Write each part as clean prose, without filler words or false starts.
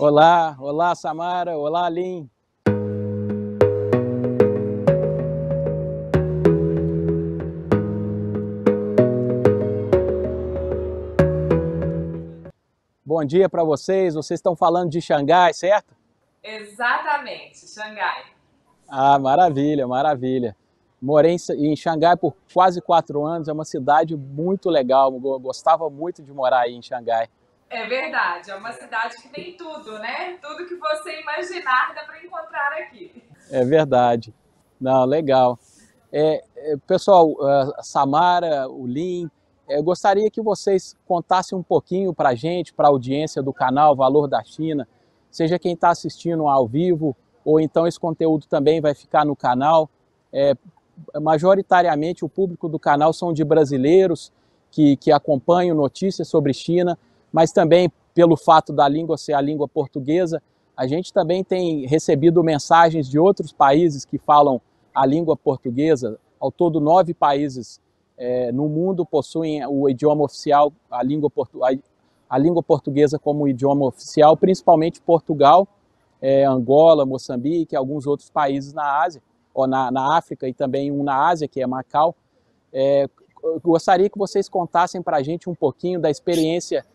Olá, olá Samara, olá Lin. Bom dia para vocês, vocês estão falando de Xangai, certo? Exatamente, Xangai. Ah, maravilha, maravilha. Morei em Xangai por quase 4 anos, é uma cidade muito legal, eu gostava muito de morar aí em Xangai. É verdade, é uma cidade que tem tudo, né? Tudo que você imaginar dá para encontrar aqui. É verdade. Não, legal. Pessoal, a Samara, o Lin, eu gostaria que vocês contassem um pouquinho para a gente, para a audiência do canal Valor da China, seja quem está assistindo ao vivo, ou então esse conteúdo também vai ficar no canal. É, Majoritariamente o público do canal são de brasileiros que acompanham notícias sobre China, mas também pelo fato da língua ser a língua portuguesa, a gente também tem recebido mensagens de outros países que falam a língua portuguesa. Ao todo, 9 países no mundo possuem o idioma oficial, a língua portuguesa como idioma oficial, principalmente Portugal, Angola, Moçambique e alguns outros países na Ásia, ou na África e também um na Ásia, que é Macau. Eu gostaria que vocês contassem para a gente um pouquinho da experiência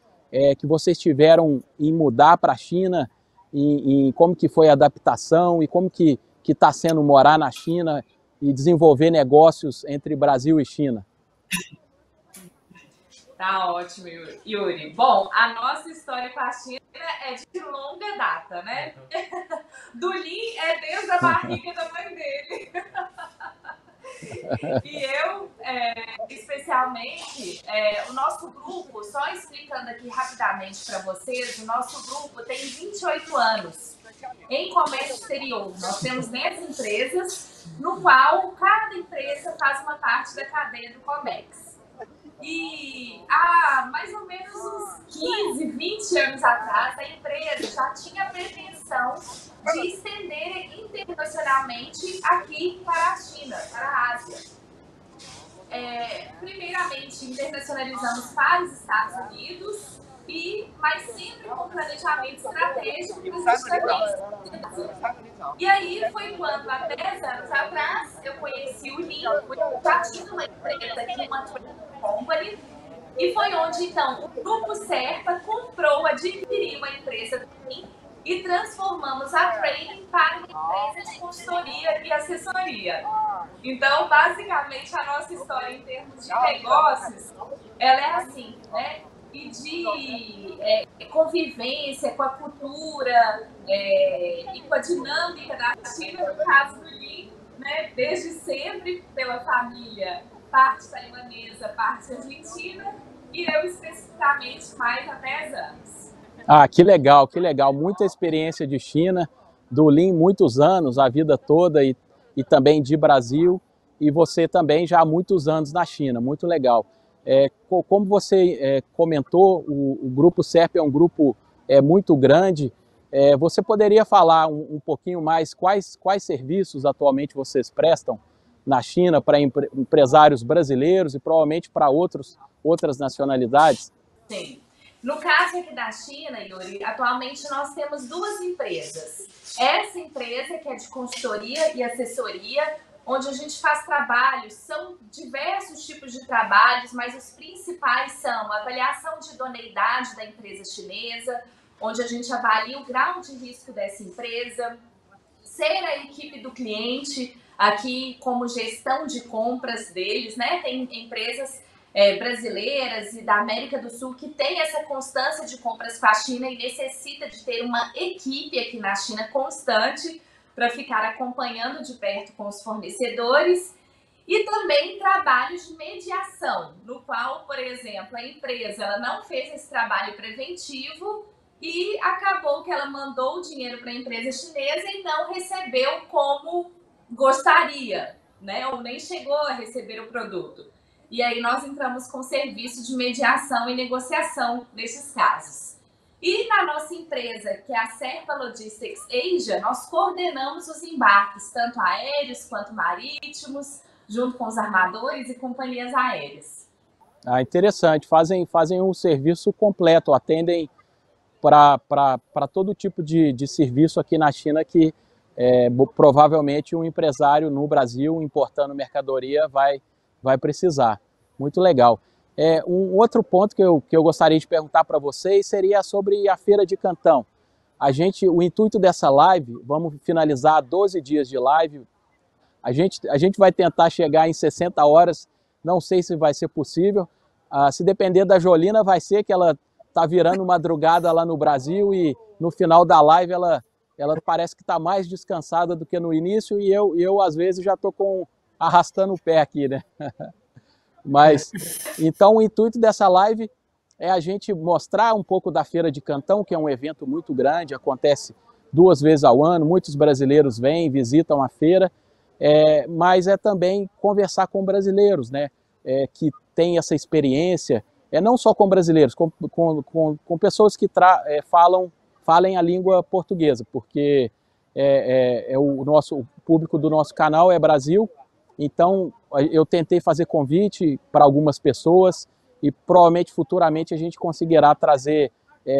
que vocês tiveram em mudar para a China, em como que foi a adaptação e como que está sendo morar na China e desenvolver negócios entre Brasil e China. Tá ótimo, Yuri. Bom, a nossa história com a China é de longa data, né? Do Lin é desde a barriga da mãe dele. E eu, especialmente, o nosso grupo, só explicando aqui rapidamente para vocês, o nosso grupo tem 28 anos em comércio exterior. Nós temos 10 empresas, no qual cada empresa faz uma parte da cadeia do Comex. E há mais ou menos uns 15, 20 anos atrás, a empresa já tinha a pretensão de estender internacionalmente aqui para a China, para a Ásia. Primeiramente, internacionalizamos para os Estados Unidos, mas sempre com planejamento estratégico para os também. E aí foi quando, há 10 anos atrás, eu conheci o Lin, já tinha uma empresa aqui, uma company, e foi onde, então, o Grupo Serpa comprou, adquiriu uma empresa também e transformamos a Training para uma empresa de consultoria e assessoria. Então, basicamente, a nossa história em termos de negócios, ela é assim, né? E de convivência com a cultura e com a dinâmica da China, no caso do Lin, né? Desde sempre pela família, parte taiwanesa, parte argentina, e eu especificamente mais há 10 anos. Ah, que legal, que legal. Muita experiência de China, do Lin muitos anos, a vida toda e também de Brasil. E você também já há muitos anos na China, muito legal. Como você comentou, o Grupo Serpa é um grupo muito grande. Você poderia falar um pouquinho mais quais serviços atualmente vocês prestam na China para empresários brasileiros e provavelmente para outras nacionalidades? Sim. No caso aqui da China, Yuri, atualmente nós temos 2 empresas. Essa empresa que é de consultoria e assessoria, onde a gente faz trabalhos, são diversos tipos de trabalhos, mas os principais são a avaliação de idoneidade da empresa chinesa, onde a gente avalia o grau de risco dessa empresa, ser a equipe do cliente aqui como gestão de compras deles, né? Tem empresas brasileiras e da América do Sul que tem essa constância de compras com a China e necessita de ter uma equipe aqui na China constante para ficar acompanhando de perto com os fornecedores, e também trabalhos de mediação, no qual, por exemplo, a empresa ela não fez esse trabalho preventivo e acabou que ela mandou o dinheiro para a empresa chinesa e não recebeu como gostaria, né? Ou nem chegou a receber o produto. E aí nós entramos com serviço de mediação e negociação nesses casos. E na nossa empresa, que é a Serpa Logistics Asia, nós coordenamos os embarques, tanto aéreos quanto marítimos, junto com os armadores e companhias aéreas. Ah, interessante. Fazem um serviço completo, atendem para todo tipo de serviço aqui na China que provavelmente um empresário no Brasil importando mercadoria vai precisar. Muito legal. Um outro ponto que eu gostaria de perguntar para vocês seria sobre a Feira de Cantão. O intuito dessa live, vamos finalizar 12 dias de live, a gente vai tentar chegar em 60 horas, não sei se vai ser possível, se depender da Jolina vai ser que ela está virando madrugada lá no Brasil e no final da live ela parece que está mais descansada do que no início e eu às vezes já estou arrastando o pé aqui, né? Mas, então o intuito dessa live é a gente mostrar um pouco da Feira de Cantão, que é um evento muito grande, acontece 2 vezes ao ano, muitos brasileiros vêm, visitam a feira, mas é também conversar com brasileiros, né, que têm essa experiência, não só com brasileiros, com pessoas que falem a língua portuguesa, porque o público do nosso canal é Brasil, então eu tentei fazer convite para algumas pessoas e provavelmente futuramente a gente conseguirá trazer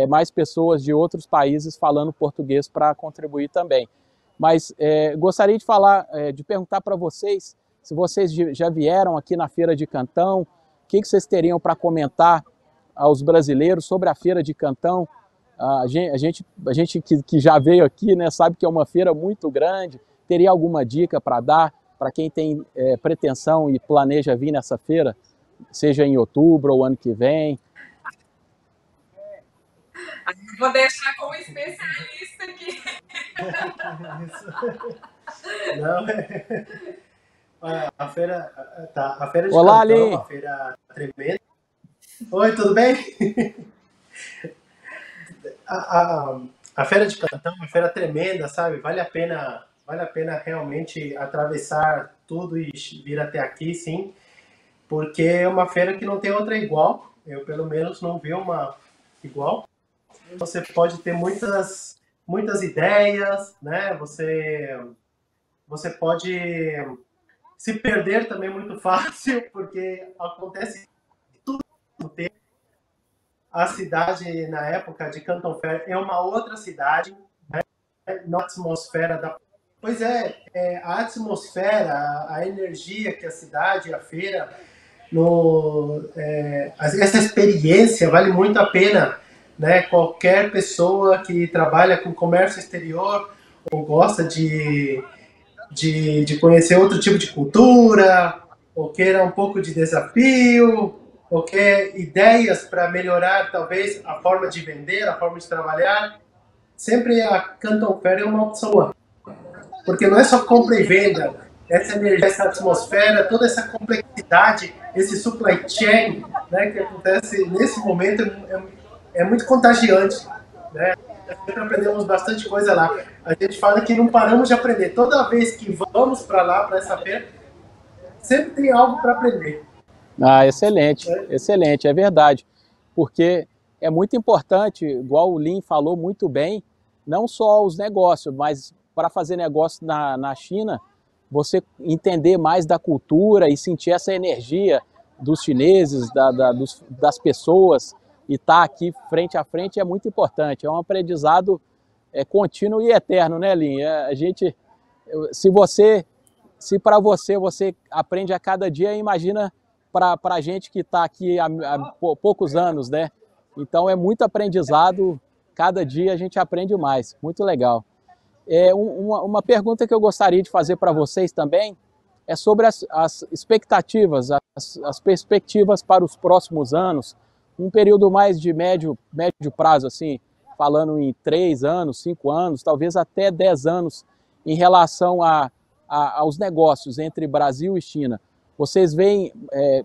mais pessoas de outros países falando português para contribuir também. Mas gostaria de perguntar para vocês, se vocês já vieram aqui na Feira de Cantão, o que vocês teriam para comentar aos brasileiros sobre a Feira de Cantão? A gente que já veio aqui, né, sabe que é uma feira muito grande, teria alguma dica para dar para quem tem pretensão e planeja vir nessa feira, seja em outubro ou ano que vem? Vou deixar como especialista aqui. Não, a feira de Olá, Cantão, Ali. uma feira tremenda. Oi, tudo bem? A Feira de Cantão é uma feira tremenda, sabe? Vale a pena realmente atravessar tudo e vir até aqui, sim, porque é uma feira que não tem outra igual. Eu, pelo menos, não vi uma igual. Você pode ter muitas ideias, né? Você pode se perder também muito fácil, porque acontece tudo no tempo. A cidade, na época de Canton Fair, é uma outra cidade, né? Na atmosfera da... Pois a atmosfera, a energia que a cidade, a feira, essa experiência vale muito a pena, né? Qualquer pessoa que trabalha com comércio exterior ou gosta de conhecer outro tipo de cultura, ou queira um pouco de desafio, ou quer ideias para melhorar, talvez, a forma de vender, a forma de trabalhar, sempre a Canton Fair é uma opção. Porque não é só compra e venda, essa energia, essa atmosfera, toda essa complexidade, esse supply chain, né, que acontece nesse momento é muito contagiante, né? Sempre aprendemos bastante coisa lá. A gente fala que não paramos de aprender. Toda vez que vamos para lá, para essa feira, sempre tem algo para aprender. Excelente, excelente, é verdade. Porque é muito importante, igual o Lin falou muito bem, não só os negócios, mas para fazer negócio na China, você entender mais da cultura e sentir essa energia dos chineses, das pessoas, e estar aqui frente a frente é muito importante. É um aprendizado contínuo e eterno, né, Lin? Se para você aprende a cada dia, imagina para a gente que está aqui há poucos anos, né? Então é muito aprendizado, cada dia a gente aprende mais, muito legal. Uma pergunta que eu gostaria de fazer para vocês também é sobre as expectativas, as perspectivas para os próximos anos, um período mais de médio prazo, assim, falando em 3 anos, 5 anos, talvez até 10 anos, em relação aos negócios entre Brasil e China. Vocês veem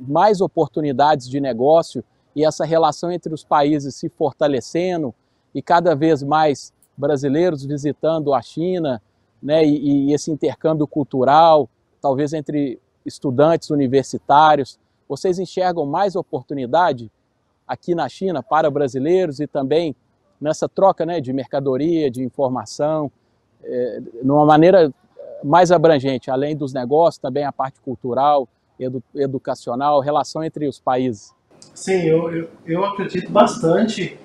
mais oportunidades de negócio e essa relação entre os países se fortalecendo e cada vez mais brasileiros visitando a China, né, e esse intercâmbio cultural, talvez entre estudantes universitários. Vocês enxergam mais oportunidade aqui na China para brasileiros e também nessa troca, né, de mercadoria, de informação, numa maneira mais abrangente, além dos negócios, também a parte cultural, educacional, relação entre os países? Sim, eu acredito bastante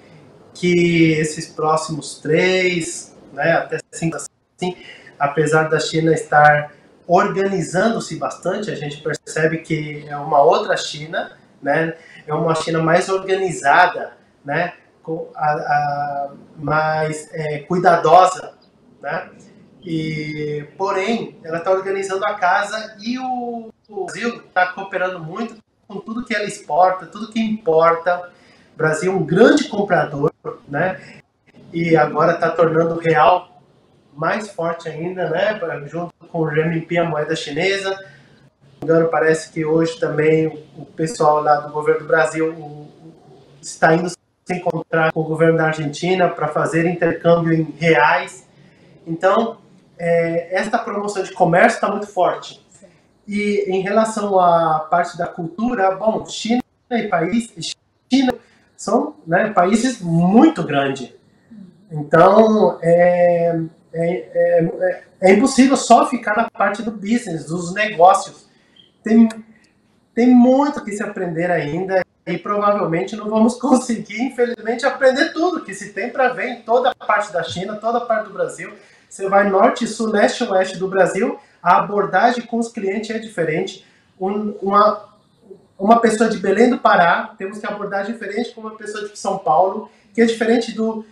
que esses próximos 3, né, até 5, assim, apesar da China estar organizando-se bastante, a gente percebe que é uma outra China, né, é uma China mais organizada, né, mais cuidadosa, né, e, porém, ela está organizando a casa e o Brasil está cooperando muito com tudo que ela exporta, tudo que importa. O Brasil é um grande comprador, né? E agora está tornando o real mais forte ainda, né? Junto com o renminbi, a moeda chinesa. Se não me engano, parece que hoje também o pessoal lá do governo do Brasil está indo se encontrar com o governo da Argentina para fazer intercâmbio em reais. Então, esta promoção de comércio está muito forte. E em relação à parte da cultura, bom, China são, né, países muito grandes. Então, é impossível só ficar na parte do business, dos negócios. Tem muito que se aprender ainda e provavelmente não vamos conseguir, infelizmente, aprender tudo que se tem para ver em toda a parte da China, toda a parte do Brasil. Você vai norte, sul, leste e oeste do Brasil, a abordagem com os clientes é diferente. Uma pessoa de Belém do Pará, temos que abordar diferente com uma pessoa de São Paulo, que é diferente do,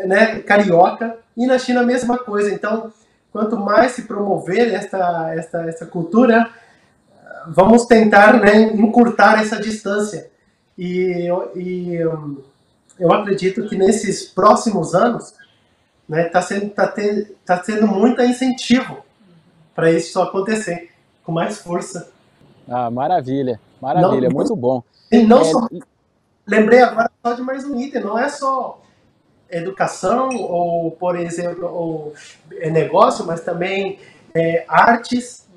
né, carioca, e na China a mesma coisa. Então, quanto mais se promover essa cultura, vamos tentar, né, encurtar essa distância. E eu acredito que nesses próximos anos, né, tá sendo muito incentivo para isso acontecer, com mais força. Ah, maravilha, maravilha, Não, muito bom. E não só, lembrei agora só de mais um item, não é só educação ou, por exemplo, ou negócio, mas também artes,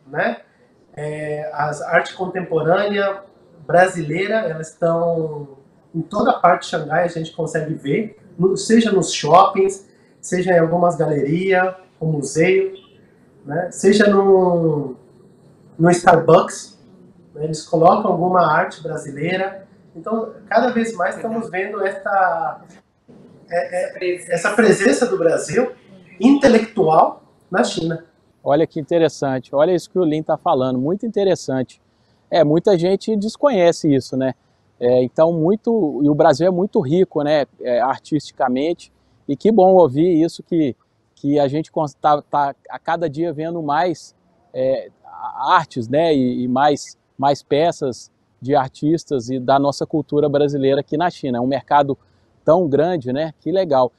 né? As artes contemporâneas brasileira, elas estão em toda a parte de Xangai, a gente consegue ver, seja nos shoppings, seja em algumas galerias, um museu, né? Seja no Starbucks, né? Eles colocam alguma arte brasileira. Então, cada vez mais estamos vendo essa presença do Brasil intelectual na China. Olha que interessante, olha isso que o Lin está falando, muito interessante. Muita gente desconhece isso, né? Então, e o Brasil é muito rico, né, artisticamente, e que bom ouvir isso, que a gente está a cada dia vendo mais artes, né, e mais peças de artistas e da nossa cultura brasileira aqui na China. É um mercado tão grande, né? Que legal.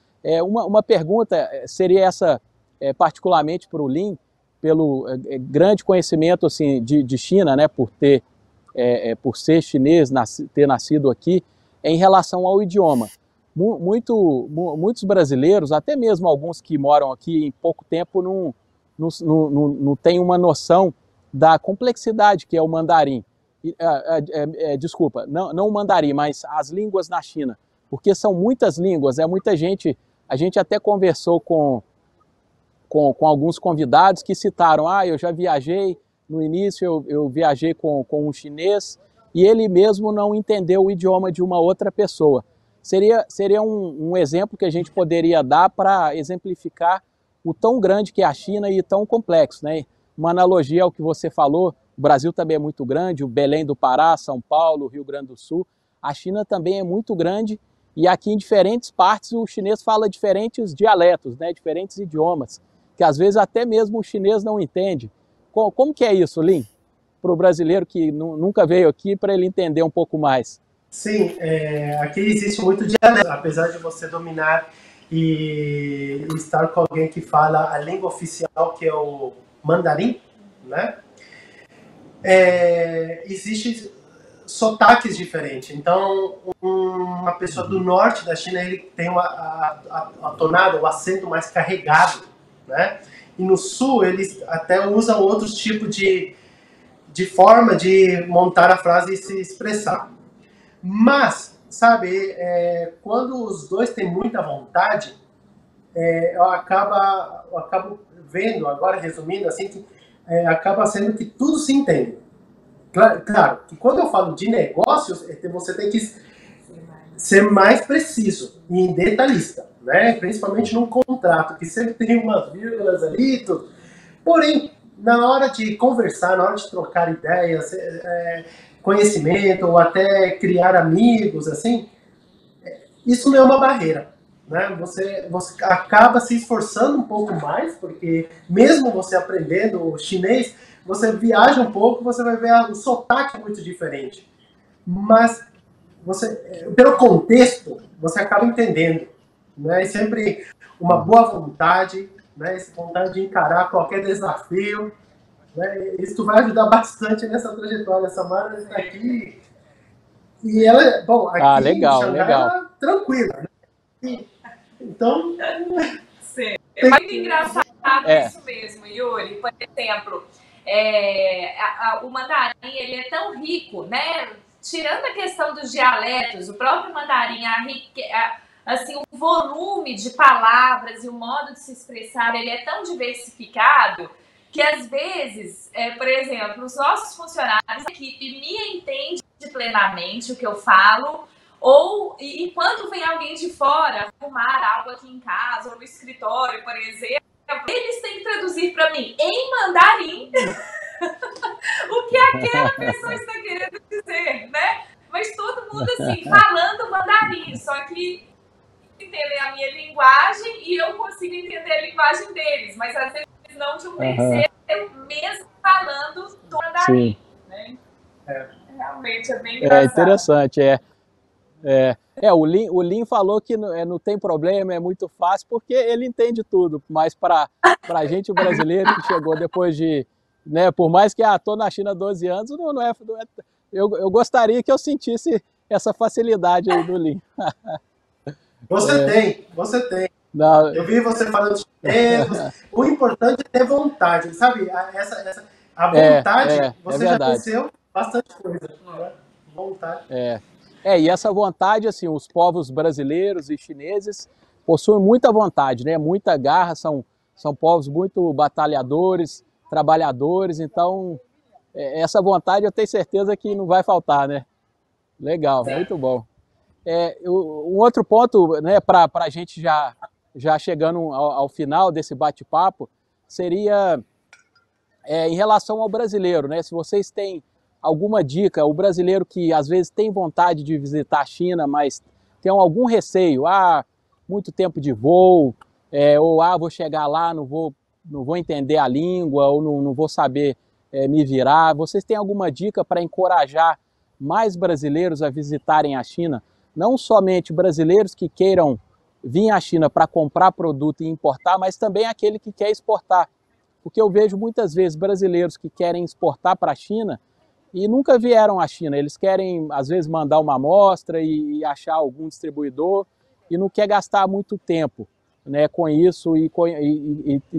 Uma pergunta seria essa, particularmente para o Lin, pelo grande conhecimento assim, de China, né, por ser chinês, ter nascido aqui, em relação ao idioma. Muitos brasileiros, até mesmo alguns que moram aqui em pouco tempo, não têm uma noção da complexidade que é o mandarim. Desculpa, não o mandarim, mas as línguas na China, porque são muitas línguas, muita gente. A gente até conversou com alguns convidados que citaram, eu já viajei, no início eu viajei com um chinês e ele mesmo não entendeu o idioma de uma outra pessoa. Seria um exemplo que a gente poderia dar para exemplificar o tão grande que é a China e tão complexo, né? Uma analogia ao que você falou, o Brasil também é muito grande, o Belém do Pará, São Paulo, Rio Grande do Sul, a China também é muito grande e aqui em diferentes partes o chinês fala diferentes dialetos, né? Diferentes idiomas, que às vezes até mesmo o chinês não entende. Como que é isso, Lin? Para o brasileiro que nunca veio aqui, para ele entender um pouco mais. Sim, aqui existe muito dialeto, apesar de você dominar e estar com alguém que fala a língua oficial, que é o mandarim, né? Existem sotaques diferentes. Então, uma pessoa do norte da China, ele tem a tonada, o acento mais carregado, né? E no sul, eles até usam outros tipos de forma de montar a frase e se expressar. Mas, sabe, quando os dois têm muita vontade, eu acabo vendo, agora resumindo, assim, que acaba sendo que tudo se entende. Claro, que quando eu falo de negócios, você tem que ser mais preciso e detalhista, né? Principalmente num contrato, que sempre tem umas vírgulas ali e tudo. Porém, na hora de conversar, na hora de trocar ideias, conhecimento, ou até criar amigos, assim, isso não é uma barreira, né? Você acaba se esforçando um pouco mais, porque mesmo você aprendendo chinês, você viaja um pouco, você vai ver o sotaque muito diferente. Mas pelo contexto, você acaba entendendo, né? E sempre uma boa vontade, né? Essa vontade de encarar qualquer desafio, né? Isso vai ajudar bastante nessa trajetória. Essa Mara está aqui e ela, bom, aqui legal, em Xangai, legal. ela é tranquila, né? Então, sim. É muito engraçado isso mesmo, Yuri. Por exemplo, o mandarim, ele é tão rico, né? Tirando a questão dos dialetos, o próprio mandarim, assim, o volume de palavras e o modo de se expressar, ele é tão diversificado que, às vezes, por exemplo, os nossos funcionários da equipe me entendem plenamente o que eu falo, e quando vem alguém de fora arrumar algo aqui em casa ou no escritório, por exemplo, eles têm que traduzir para mim em mandarim o que aquela pessoa está querendo dizer, né? Mas todo mundo, assim, falando mandarim, só que entendem a minha linguagem e eu consigo entender a linguagem deles, mas às vezes não de um terceiro, mesmo falando do mandarim, né? Realmente é bem engraçado. Interessante, o Lin falou que não tem problema, é muito fácil, porque ele entende tudo, mas para a gente brasileiro que chegou depois de, né, por mais que estou na China há 12 anos, eu gostaria que eu sentisse essa facilidade aí do Lin. Você tem. Não. Eu vi você falando chinês, o importante é ter vontade, sabe? A vontade, você já conheceu bastante coisa, né? Vontade. E essa vontade, assim, os povos brasileiros e chineses possuem muita vontade, né? Muita garra, são povos muito batalhadores, trabalhadores, então essa vontade eu tenho certeza que não vai faltar, né? Legal, muito bom. Um outro ponto, né, para a gente já chegando ao final desse bate-papo, seria em relação ao brasileiro, né? Se vocês têm alguma dica, o brasileiro que às vezes tem vontade de visitar a China, mas tem algum receio, muito tempo de voo, ou vou chegar lá, não vou entender a língua, ou não vou saber me virar. Vocês têm alguma dica para encorajar mais brasileiros a visitarem a China? Não somente brasileiros que queiram vir à China para comprar produto e importar, mas também aquele que quer exportar. Porque eu vejo muitas vezes brasileiros que querem exportar para a China e nunca vieram à China. Eles querem, às vezes, mandar uma amostra e achar algum distribuidor e não quer gastar muito tempo, né, com isso e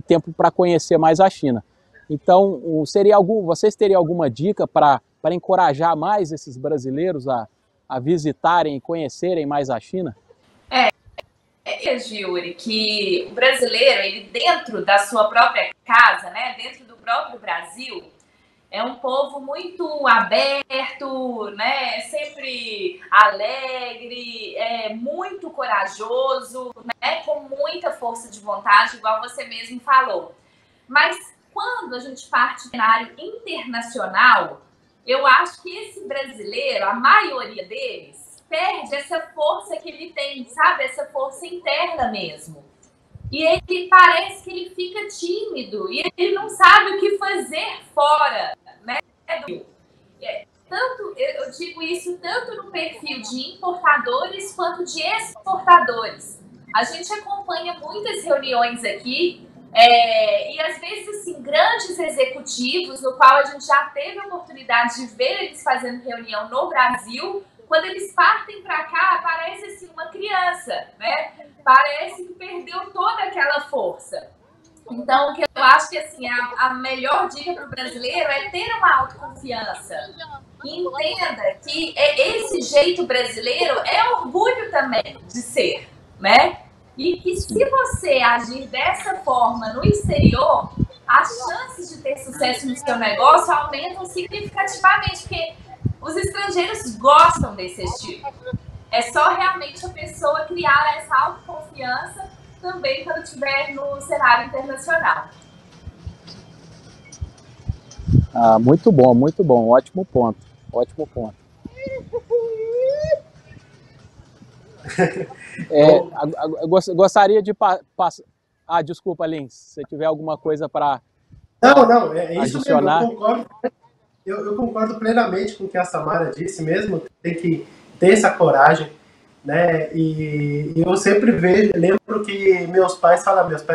tempo para conhecer mais a China. Então, vocês teriam alguma dica para encorajar mais esses brasileiros a visitarem e conhecerem mais a China? Yuri, que o brasileiro, ele dentro da sua própria casa, né, dentro do próprio Brasil, é um povo muito aberto, né, sempre alegre, muito corajoso, né, com muita força de vontade, igual você mesmo falou. Mas quando a gente parte do cenário internacional, eu acho que esse brasileiro, a maioria deles, perde essa força que ele tem, sabe? Essa força interna mesmo. E ele parece que ele fica tímido e ele não sabe o que fazer fora, né? Eu digo isso tanto no perfil de importadores quanto de exportadores. A gente acompanha muitas reuniões aqui e às vezes assim, grandes executivos, no qual a gente já teve a oportunidade de ver eles fazendo reunião no Brasil. Quando eles partem para cá, parece assim uma criança, né? Parece que perdeu toda aquela força. Então, o que eu acho que assim, a melhor dica para o brasileiro é ter uma autoconfiança. E entenda que esse jeito brasileiro é orgulho também de ser, né? E que se você agir dessa forma no exterior, as chances de ter sucesso no seu negócio aumentam significativamente, porque os estrangeiros gostam desse estilo. É só realmente a pessoa criar essa autoconfiança também quando estiver no cenário internacional. Muito bom, ótimo ponto, ótimo ponto. Gostaria de passar... desculpa, Lins, se tiver alguma coisa para Não, é isso adicionar. Mesmo, eu concordo plenamente com o que a Samara disse mesmo, tem que ter essa coragem, né? E eu sempre lembro que meus pais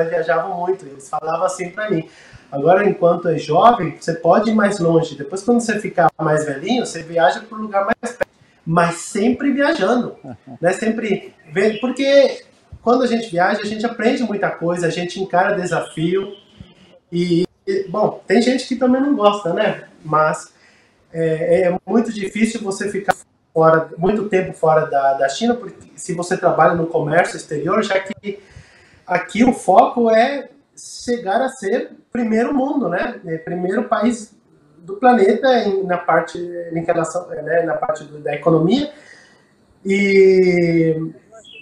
viajavam muito, eles falavam assim para mim: agora, enquanto é jovem, você pode ir mais longe, depois quando você ficar mais velhinho, você viaja para um lugar mais perto, mas sempre viajando, né? Sempre vendo, porque quando a gente viaja, a gente aprende muita coisa, a gente encara desafio bom, tem gente que também não gosta, né? Mas é muito difícil você ficar muito tempo fora da China, porque se você trabalha no comércio exterior, já que aqui o foco é chegar a ser primeiro mundo, né? Primeiro país do planeta na parte da economia. E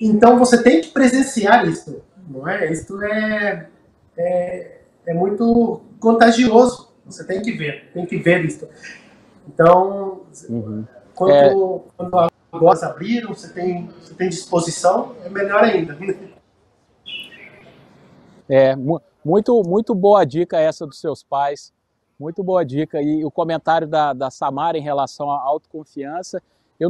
então você tem que presenciar isso, não é? Isso é muito contagioso. Você tem que ver isso. Então, quando as portas abriram, você tem disposição, é melhor ainda. Muito boa dica essa dos seus pais, muito boa dica. E o comentário da Samara em relação à autoconfiança, eu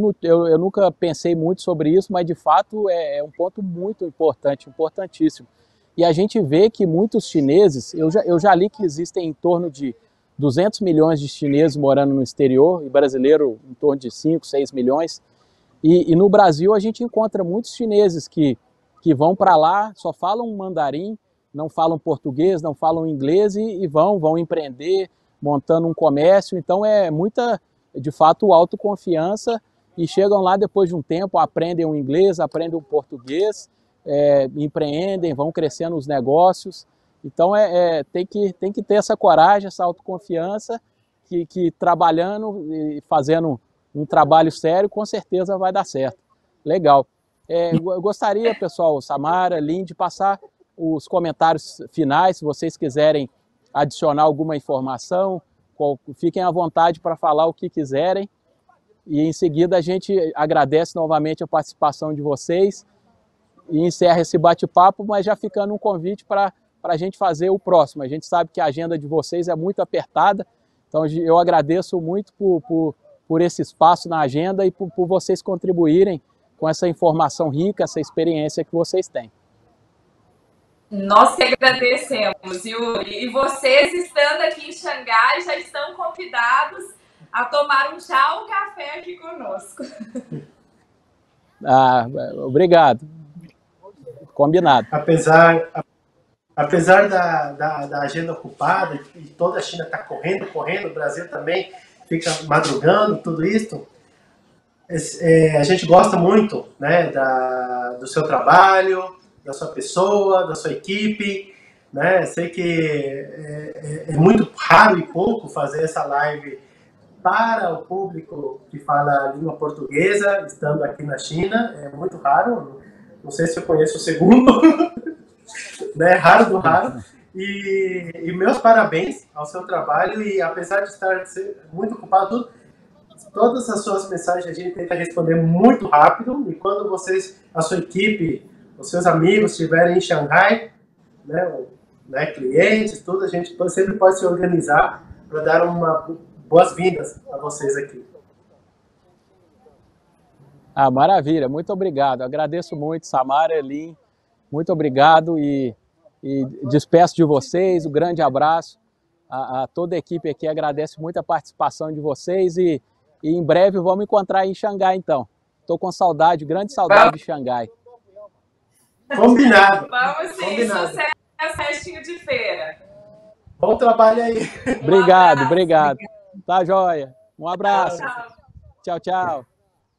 nunca pensei muito sobre isso, mas de fato é um ponto muito importante, importantíssimo. E a gente vê que muitos chineses, eu já li que existem em torno de 200 milhões de chineses morando no exterior, e brasileiro em torno de 5, 6 milhões. E no Brasil a gente encontra muitos chineses que vão para lá, só falam mandarim, não falam português, não falam inglês e vão empreender, montando um comércio. Então é muita, de fato, autoconfiança, e chegam lá depois de um tempo, aprendem o inglês, aprendem o português, empreendem, vão crescendo os negócios. Então tem que ter essa coragem, essa autoconfiança, que trabalhando e fazendo um trabalho sério, com certeza vai dar certo. Legal. Eu gostaria, pessoal, Samara, Lin, de passar os comentários finais, se vocês quiserem adicionar alguma informação, fiquem à vontade para falar o que quiserem. E em seguida a gente agradece novamente a participação de vocês e encerra esse bate-papo, mas já ficando um convite para a gente fazer o próximo. A gente sabe que a agenda de vocês é muito apertada, então eu agradeço muito por esse espaço na agenda e por vocês contribuírem com essa informação rica, essa experiência que vocês têm. Nós que agradecemos, Yuri. E vocês, estando aqui em Xangai, já estão convidados a tomar um chá ou um café aqui conosco. Obrigado. Combinado. Apesar da agenda ocupada, e toda a China está correndo, o Brasil também fica madrugando, tudo isso, a gente gosta muito, né, do seu trabalho, da sua pessoa, da sua equipe, né? Sei que é muito raro e pouco fazer essa live para o público que fala a língua portuguesa, estando aqui na China, é muito raro, não sei se eu conheço o segundo, né? Raro do raro. E meus parabéns ao seu trabalho, e apesar de estar muito ocupado, todas as suas mensagens a gente tenta responder muito rápido, e quando a sua equipe, os seus amigos estiverem em Xangai, né, clientes, tudo, a gente sempre pode se organizar para dar boas-vindas a vocês aqui. Maravilha, muito obrigado. Agradeço muito, Samara, Lin, muito obrigado e despeço de vocês, um grande abraço a toda a equipe aqui, agradece muito a participação de vocês e em breve vamos encontrar em Xangai, então. Estou com saudade, grande saudade de Xangai. Combinado. Vamos sim, sucesso, restinho de feira. Bom trabalho aí. Obrigado. Tá joia. Um abraço. Tchau. Tchau, tchau.